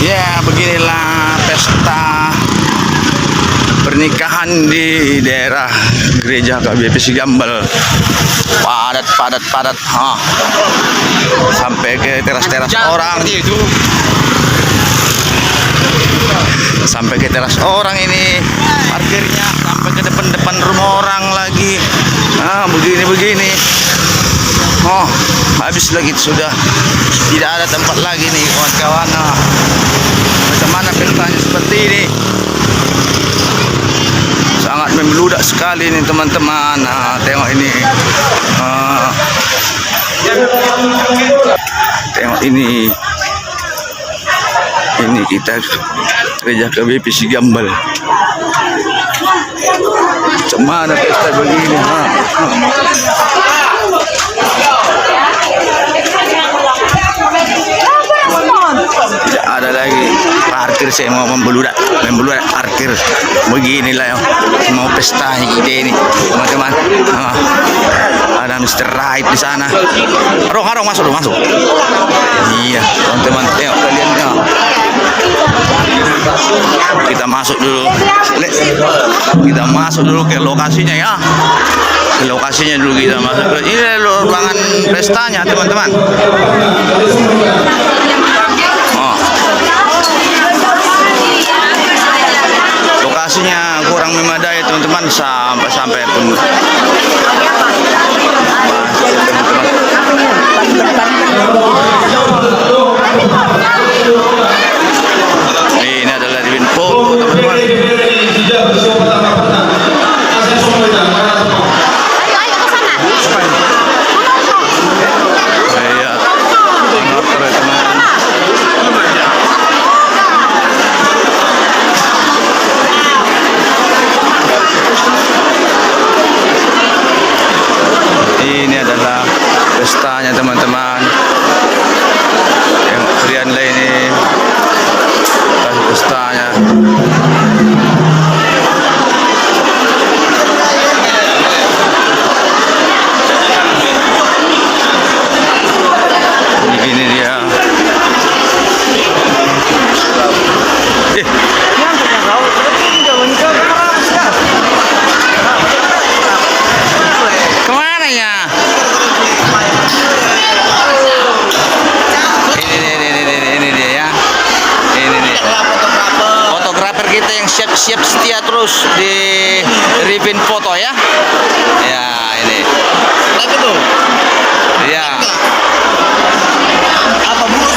Ya, beginilah pesta pernikahan di daerah gereja KBP Sigambel. Padat. Sampai ke teras-teras orang. Sampai ke teras orang ini parkirnya, sampai ke depan rumah orang lagi. Begini. Oh, habis lagi sudah tidak ada tempat lagi nih kawan-kawan. Macam mana pestanya seperti ini? Sangat membeludak sekali nih teman-teman. Tengok ini. Tengok ini. Ini kita gereja KBP Sigambel. Macam mana pesta begini? Tidak ada lagi parkir, saya mau membeludak parkir. Beginilah mau pesta ide ini teman-teman. Ada Mr. Right di sana. Harong masuk. Iya teman-teman, tengok kalian. Kita masuk dulu ke lokasinya ya. Ke lokasinya dulu kita masuk. Ini ruangan pestanya teman-teman. Lokasinya kurang memadai teman-teman, sampai pun ini adalah di foto teman-teman. Ini adalah pestanya teman-teman. Yang kalian lain ini pestanya. Ini dia. Kemana ya? Ini dia ya. Ini dia. Fotografer kita yang siap setia terus di review foto ya. Ya ini. Lagi tuh. Ya. Apa burus?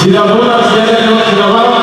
Sudah bulan, sudah